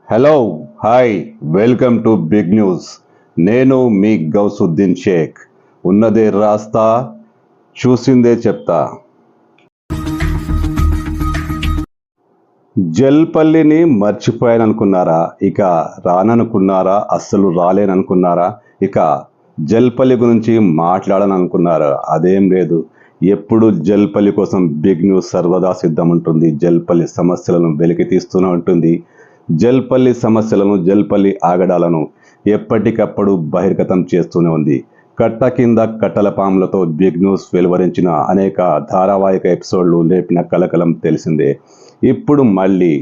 Hello hi welcome to big news. నేను మీ గౌసుద్దీన్ షేక్. ఉన్నదే రాస్తా, చూసిందే చెప్తా. జల్పల్లిని మర్చిపోయాననుకున్నారా? ఇక రాననుకున్నారా? అస్సలు రాలేననుకున్నారా? ఇక జల్పల్లి గురించి మాట్లాడననుకున్నారా? అదేం లేదు. ఎప్పుడు జల్పల్లి కోసం బిగ్ న్యూస్ సర్వదా సిద్ధం ఉంటుంది. జల్పల్లి సమస్యలను వెలికి తీస్తూనే ఉంటుంది. జల్పల్లి సమస్యలను, జల్పల్లి ఆగడాలను ఎప్పటికప్పుడు బహిర్గతం చేస్తూనే ఉంది. కట్ట కింద కట్టల పాములతో బిగ్ న్యూస్ వెలువరించిన అనేక ధారావాహిక ఎపిసోడ్లు లేపిన కలకలం తెలిసిందే. ఇప్పుడు మళ్ళీ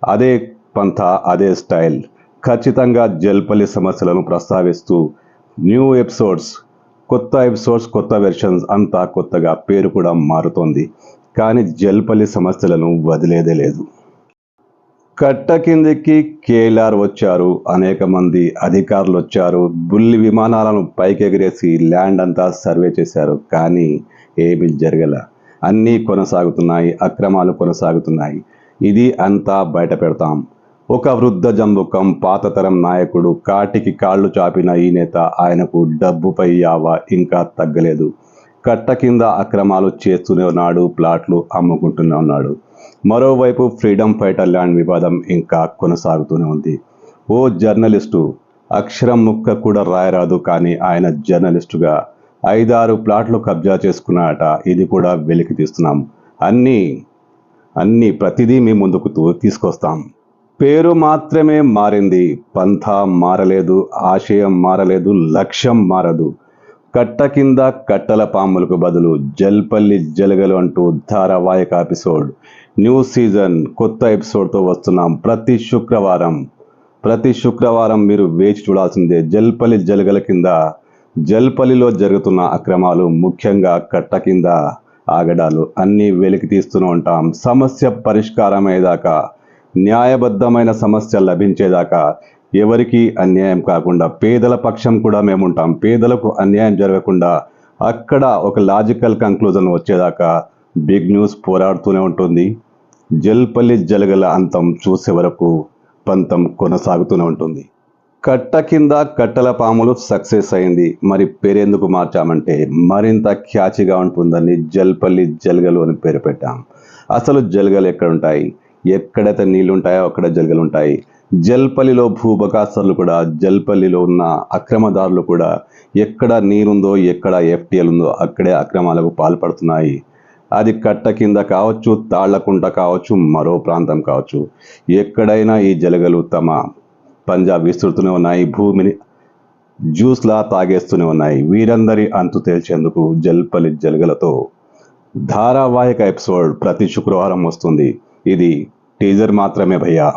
అదే పంథ, అదే స్టైల్. ఖచ్చితంగా జల్పల్లి సమస్యలను ప్రస్తావిస్తూ న్యూ ఎపిసోడ్స్, కొత్త వెర్షన్స్, అంతా కొత్తగా పేరు కూడా మారుతోంది. కానీ జల్పల్లి సమస్యలను వదిలేదే లేదు. కట్ట కిందికి కేఎల్ఆర్ వచ్చారు, అనేక మంది అధికారులు వచ్చారు, బుల్లి విమానాలను పైకెగిరేసి ల్యాండ్ అంతా సర్వే చేశారు. కానీ ఏమీ జరగల. అన్నీ కొనసాగుతున్నాయి, అక్రమాలు కొనసాగుతున్నాయి. ఇది అంతా బయట పెడతాం. ఒక వృద్ధ జంబుకం, పాతతరం నాయకుడు, కాటికి కాళ్ళు చాపిన ఈ నేత, ఆయనకు డబ్బుపై యావ ఇంకా తగ్గలేదు. కట్ట కింద అక్రమాలు చేస్తూనే ఉన్నాడు, ప్లాట్లు అమ్ముకుంటూనే ఉన్నాడు. మరోవైపు ఫ్రీడమ్ ఫైటర్ ల్యాండ్ వివాదం ఇంకా కొనసాగుతూనే ఉంది. ఓ జర్నలిస్టు, అక్షరం ముక్క కూడా రాయరాదు, కానీ ఆయన జర్నలిస్టుగా 5-6 ప్లాట్లు కబ్జా చేసుకున్నాడట. ఇది కూడా వెలికి తీస్తున్నాం. అన్నీ ప్రతిదీ మీ ముందుకు తీసుకొస్తాం. పేరు మాత్రమే మారింది, పంథా మారలేదు, ఆశయం మారలేదు, లక్ష్యం మారదు. కట్ట కింద కట్టల పాములకు బదులు జల్పల్లి జలగలు అంటూ ధారావాహిక ఎపిసోడ్, న్యూ సీజన్, కొత్త ఎపిసోడ్తో వస్తున్నాం. ప్రతి శుక్రవారం మీరు వేచి చూడాల్సిందే. జల్పల్లి జలగల కింద, జల్పల్లిలో జరుగుతున్న అక్రమాలు, ముఖ్యంగా కట్ట కింద ఆగడాలు అన్నీ వెలికి తీస్తూనే ఉంటాం. సమస్య పరిష్కారమయ్యేదాకా, న్యాయబద్ధమైన సమస్య లభించేదాకా, ఎవరికి అన్యాయం కాకుండా పేదల పక్షం కూడా మేముంటాం. పేదలకు అన్యాయం జరగకుండా అక్కడ ఒక లాజికల్ కంక్లూజన్ వచ్చేదాకా బిగ్ న్యూస్ పోరాడుతూనే ఉంటుంది. జల్పల్లి జలగల అంతం చూసే వరకు పంతం కొనసాగుతూనే ఉంటుంది. కట్ట కింద కట్టల పాములు సక్సెస్ అయింది. మరి పేరెందుకు మార్చామంటే మరింత క్యాచిగా ఉంటుందని జల్పల్లి జలగలు అని పేరు పెట్టాం. అసలు జలగలు ఎక్కడుంటాయి? ఎక్కడైతే నీళ్లుంటాయో అక్కడ జలగలు ఉంటాయి. జల్పల్లిలో భూబకాసర్లు కూడా, జల్పల్లిలో ఉన్న అక్రమదారులు కూడా ఎక్కడ నీరుందో, ఎక్కడ ఎఫ్టీఎల్ ఉందో అక్కడే అక్రమాలకు పాల్పడుతున్నాయి. అది కట్ట కింద కావచ్చు, తాళ్లకుంట కావచ్చు, మరో ప్రాంతం కావచ్చు. ఎక్కడైనా ఈ జలగలు తమ పంజా విస్తుతూనే ఉన్నాయి, భూమిని జ్యూస్లా తాగేస్తూనే ఉన్నాయి. వీరందరి అంతు తేల్చేందుకు జల్పల్లి జలగలతో ధారావాహిక ఎపిసోడ్ ప్రతి శుక్రవారం వస్తుంది. ఇది టీజర్ మాత్రమే భయ్యా.